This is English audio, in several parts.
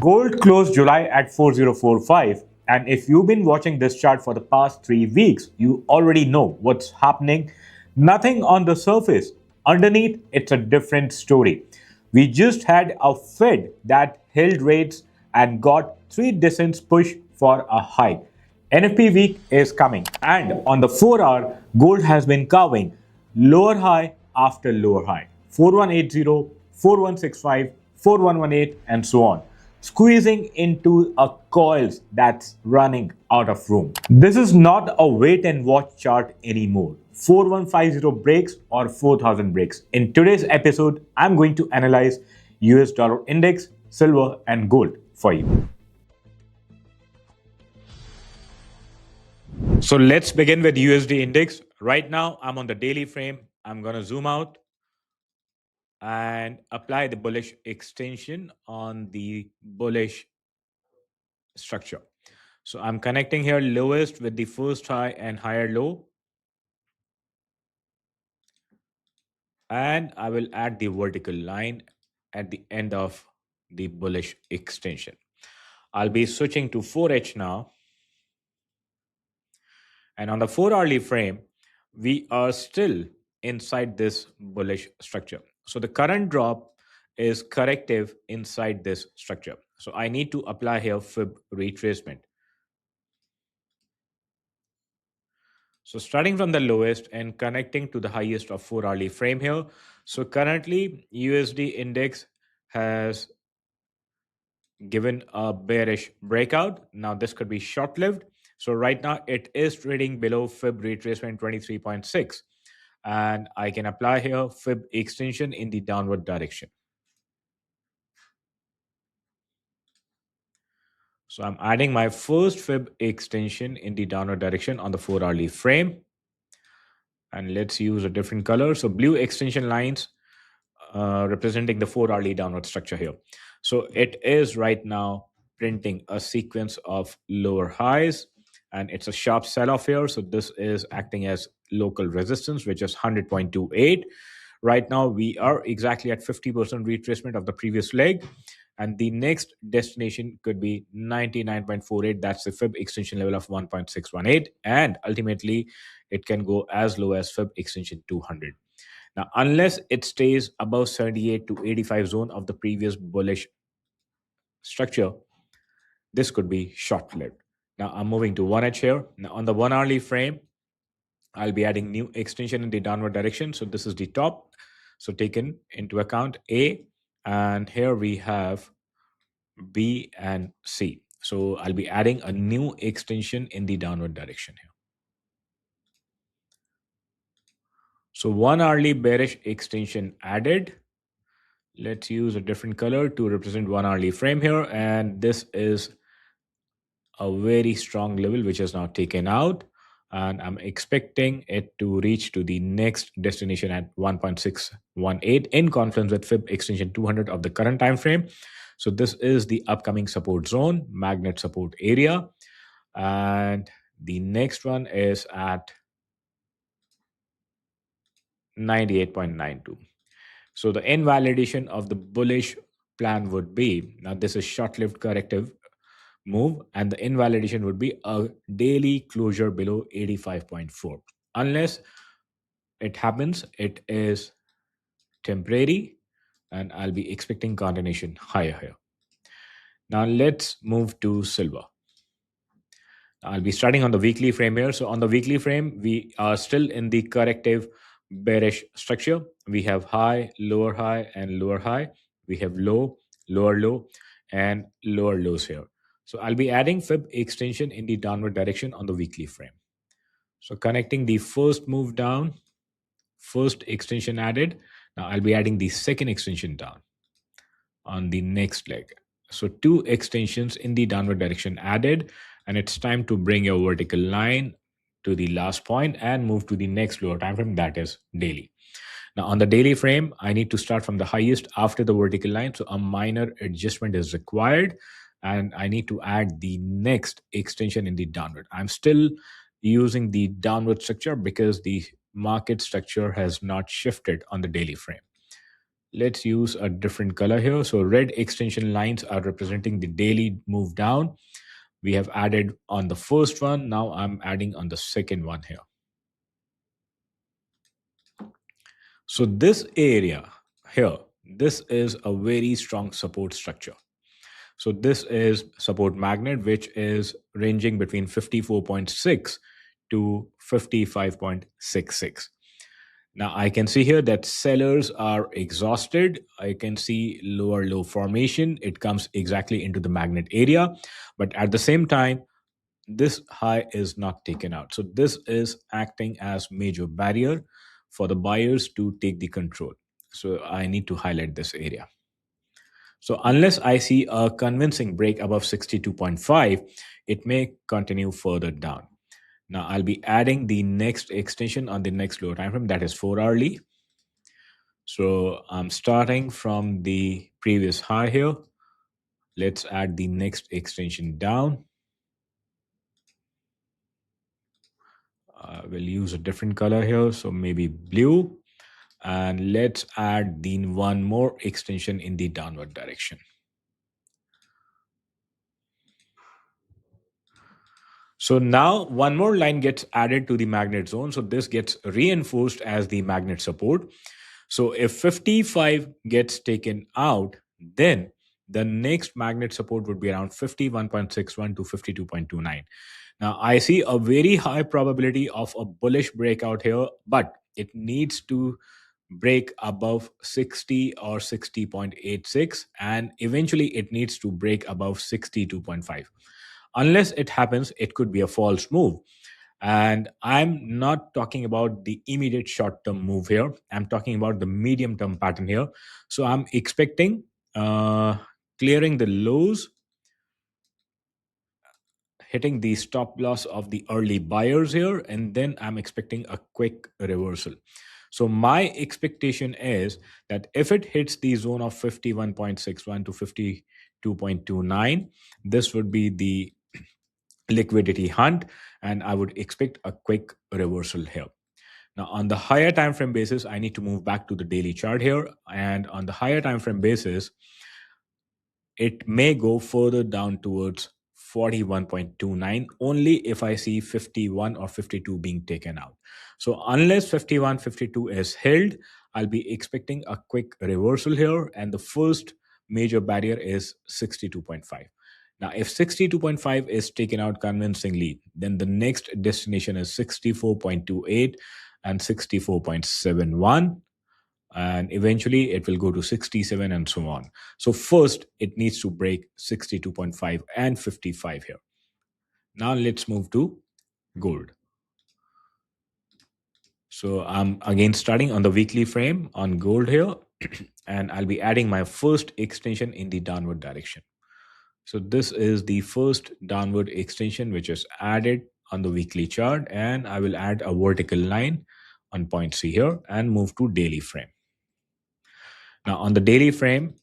Gold closed July at 4045, and if you've been watching this chart for the past 3 weeks, you already know what's happening. Nothing on the surface. Underneath, it's a different story. We just had a Fed that held rates and got three dissents push for a hike. NFP week is coming, and on the 4 hour, gold has been carving lower high after lower high 4180, 4165, 4118, and so on, squeezing into a coils that's running out of room. This is not a wait and watch chart anymore. 4150 breaks or 4000 breaks. In today's episode, I'm going to analyze US dollar index, silver, and gold for you. So let's begin with USD index. Right now, I'm on the daily frame. I'm going to zoom out and apply the bullish extension on the bullish structure. So I'm connecting here lowest with the first high and higher low. And I will add the vertical line at the end of the bullish extension. I'll be switching to 4H now. And on the 4 hourly frame, we are still inside this bullish structure. So the current drop is corrective inside this structure. So I need to apply here fib retracement. So starting from the lowest and connecting to the highest of 4 hourly frame here. So currently USD index has given a bearish breakout. Now this could be short-lived. So right now it is trading below fib retracement 23.6. And I can apply here fib extension in the downward direction. So I'm adding my first fib extension in the downward direction on the 4 hourly frame. And let's use a different color. So blue extension lines representing the 4 hourly downward structure here. So it is right now printing a sequence of lower highs, and it's a sharp sell-off here. So this is acting as local resistance, which is 100.28. Right now, we are exactly at 50% retracement of the previous leg. And the next destination could be 99.48. That's the fib extension level of 1.618. And ultimately, it can go as low as fib extension 200. Now, unless it stays above 78 to 85 zone of the previous bullish structure, this could be short-lived. Now, I'm moving to 1H here. Now, on the 1 hourly frame, I'll be adding new extension in the downward direction. So this is the top. So taken into account A, and here we have B and C. So I'll be adding a new extension in the downward direction here. So 1 hourly bearish extension added. Let's use a different color to represent 1 hourly frame here. And this is a very strong level which is now taken out. And I'm expecting it to reach to the next destination at 1.618 in confluence with fib extension 200 of the current time frame. So this is the upcoming support zone, magnet support area. And the next one is at 98.92. So the invalidation of the bullish plan would be, now this is short-lived corrective move, and the invalidation would be a daily closure below 85.4. Unless it happens, it is temporary, and I'll be expecting continuation higher here. Now let's move to silver. I'll be starting on the weekly frame here. So on the weekly frame, we are still in the corrective bearish structure. We have high, and lower high. We have low, lower low, and lower lows here. So I'll be adding fib extension in the downward direction on the weekly frame. So connecting the first move down, first extension added. Now I'll be adding the second extension down on the next leg. So two extensions in the downward direction added, and it's time to bring your vertical line to the last point and move to the next lower time frame, that is daily. Now on the daily frame, I need to start from the highest after the vertical line. So a minor adjustment is required, and I need to add the next extension in the downward. I'm still using the downward structure because the market structure has not shifted on the daily frame. Let's use a different color here. So red extension lines are representing the daily move down. We have added on the first one. Now I'm adding on the second one here. So this area here, this is a very strong support structure. So this is support magnet, which is ranging between 54.6 to 55.66. Now I can see here that sellers are exhausted. I can see lower low formation. It comes exactly into the magnet area. But at the same time, this high is not taken out. So this is acting as major barrier for the buyers to take the control. So I need to highlight this area. So unless I see a convincing break above 62.5, it may continue further down. Now I'll be adding the next extension on the next lower time frame, that is 4 hourly. So I'm starting from the previous high here. Let's add the next extension down. We'll use a different color here, so maybe blue. And let's add the one more extension in the downward direction. So now one more line gets added to the magnet zone. So this gets reinforced as the magnet support. So if 55 gets taken out, then the next magnet support would be around 51.61 to 52.29. Now I see a very high probability of a bullish breakout here, but it needs to break above 60 or 60.86, and eventually it needs to break above 62.5. Unless it happens, it could be a false move. And I'm not talking about the immediate short term move here. I'm talking about the medium term pattern here. So I'm expecting clearing the lows, hitting the stop loss of the early buyers here, and then I'm expecting a quick reversal. So my expectation is that if it hits the zone of 51.61 to 52.29, this would be the liquidity hunt, and I would expect a quick reversal here. Now on the higher time frame basis, I need to move back to the daily chart here, and on the higher time frame basis, it may go further down towards 41.29 only if I see 51 or 52 being taken out. So unless 51, 52 is held, I'll be expecting a quick reversal here, and the first major barrier is 62.5. Now, if 62.5 is taken out convincingly, then the next destination is 64.28 and 64.71, and eventually it will go to 67 and so on. So first it needs to break 62.5 and 55 here. Now let's move to gold. So I'm again starting on the weekly frame on gold here, and I'll be adding my first extension in the downward direction. So this is the first downward extension which is added on the weekly chart, and I will add a vertical line on point C here and move to daily frame. Now on the daily frame,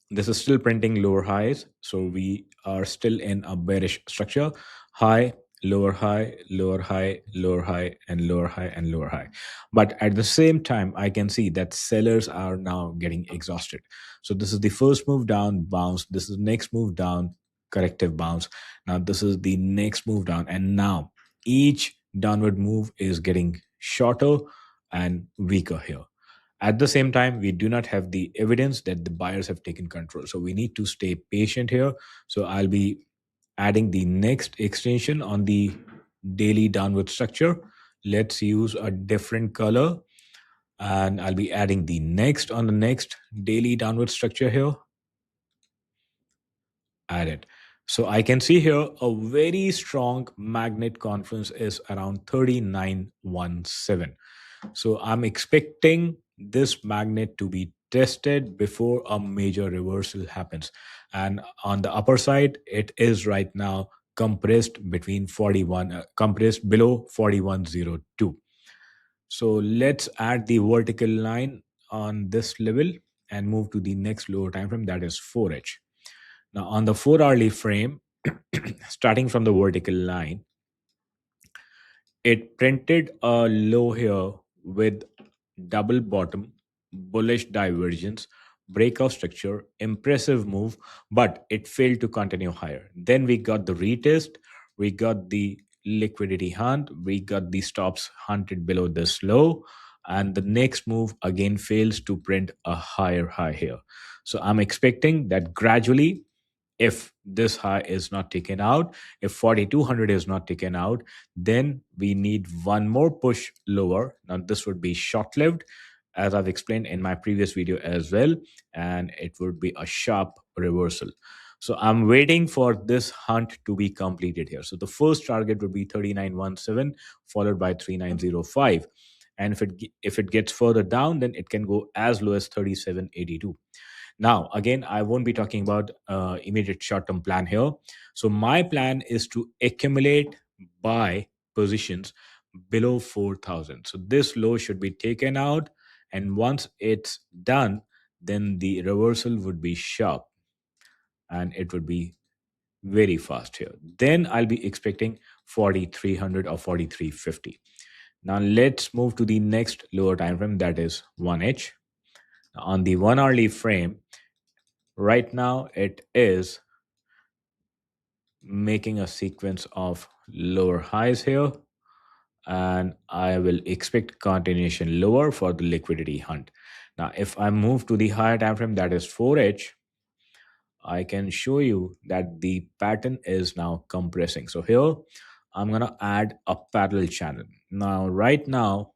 this is still printing lower highs, so we are still in a bearish structure. High, lower high, lower high, lower high, and lower high, and lower high. But at the same time, I can see that sellers are now getting exhausted. So this is the first move down, bounce. This is next move down, corrective bounce. Now this is the next move down, and now each downward move is getting shorter and weaker here. At the same time, we do not have the evidence that the buyers have taken control. So we need to stay patient here. So I'll be adding the next extension on the daily downward structure. Let's use a different color. And I'll be adding the next on the next daily downward structure here. Add it. So I can see here a very strong magnet confluence is around 3917. So I'm expecting this magnet to be tested before a major reversal happens. And on the upper side, it is right now compressed between 41, compressed below 4102. So let's add the vertical line on this level and move to the next lower time frame, that is 4H. Now on the 4 hourly frame, starting from the vertical line, it printed a low here with double bottom bullish divergence, breakout structure, impressive move, but it failed to continue higher. Then we got the retest, we got the liquidity hunt, we got the stops hunted below this low, and the next move again fails to print a higher high here. So I'm expecting that gradually, if this high is not taken out, if 4200 is not taken out, then we need one more push lower. Now this would be short lived, as I've explained in my previous video as well, and it would be a sharp reversal. So I'm waiting for this hunt to be completed here. So the first target would be 3917 followed by 3905, and if it gets further down, then it can go as low as 3782. Now, again, I won't be talking about immediate short-term plan here. So my plan is to accumulate buy positions below 4,000. So this low should be taken out, and once it's done, then the reversal would be sharp, and it would be very fast here. Then I'll be expecting 4,300 or 4,350. Now let's move to the next lower time frame, that is 1H. On the 1 hourly frame, right now it is making a sequence of lower highs here, and I will expect continuation lower for the liquidity hunt. Now if I move to the higher time frame, that is 4H, I can show you that the pattern is now compressing. So here I'm going to add a parallel channel. Now right now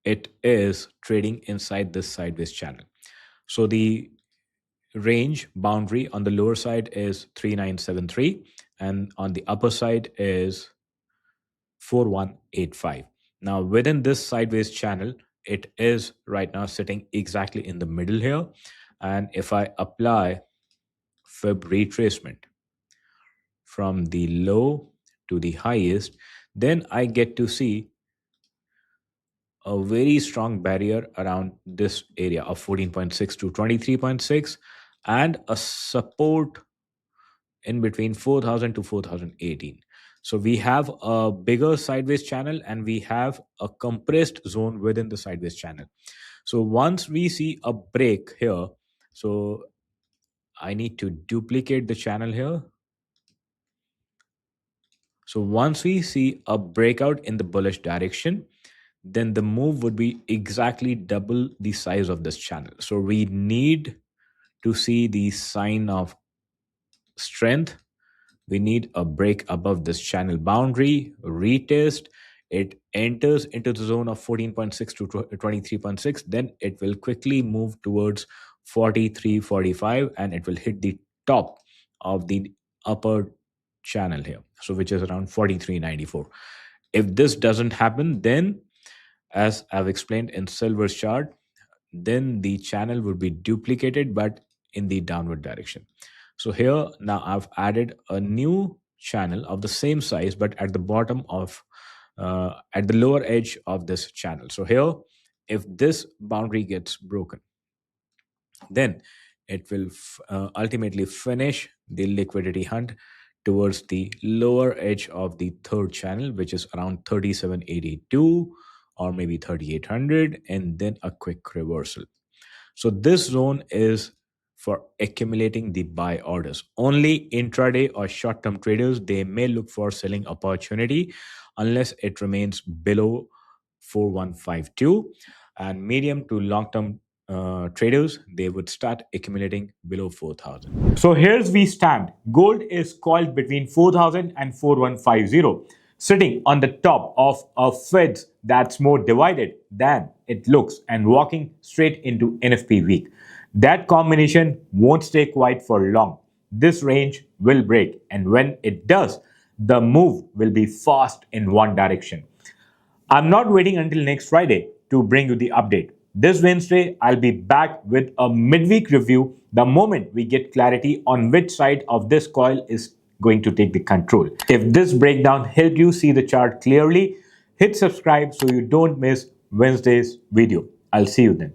it is trading inside this sideways channel. So the range boundary on the lower side is 3973, and on the upper side is 4185. Now within this sideways channel, it is right now sitting exactly in the middle here, and if I apply fib retracement from the low to the highest, then I get to see a very strong barrier around this area of 14.6 to 23.6, and a support in between 4000 to 4018. So we have a bigger sideways channel, and we have a compressed zone within the sideways channel. So once we see a break here, so I need to duplicate the channel here. So once we see a breakout in the bullish direction, then the move would be exactly double the size of this channel. So we need to see the sign of strength. We need a break above this channel boundary, retest. It enters into the zone of 14.6 to 23.6. Then it will quickly move towards 43.45, and it will hit the top of the upper channel here, so which is around 43.94. If this doesn't happen, then as I've explained in silver's chart, then the channel would be duplicated but in the downward direction. So here now I've added a new channel of the same size but at the bottom of at the lower edge of this channel. So here, if this boundary gets broken, then it will ultimately finish the liquidity hunt towards the lower edge of the third channel, which is around 3782 or maybe 3800, and then a quick reversal. So this zone is for accumulating the buy orders. Only intraday or short-term traders, they may look for selling opportunity unless it remains below 4152, and medium to long-term traders, they would start accumulating below 4,000. So here's we stand. Gold is coiled between 4,000 and 4150, sitting on the top of a Feds that's more divided than it looks and walking straight into NFP week. That combination won't stay quiet for long. This range will break, and when it does, the move will be fast in one direction. I'm not waiting until next Friday to bring you the update. This Wednesday, I'll be back with a midweek review the moment we get clarity on which side of this coil is going to take the control. If this breakdown helped you see the chart clearly, hit subscribe so you don't miss Wednesday's video. I'll see you then.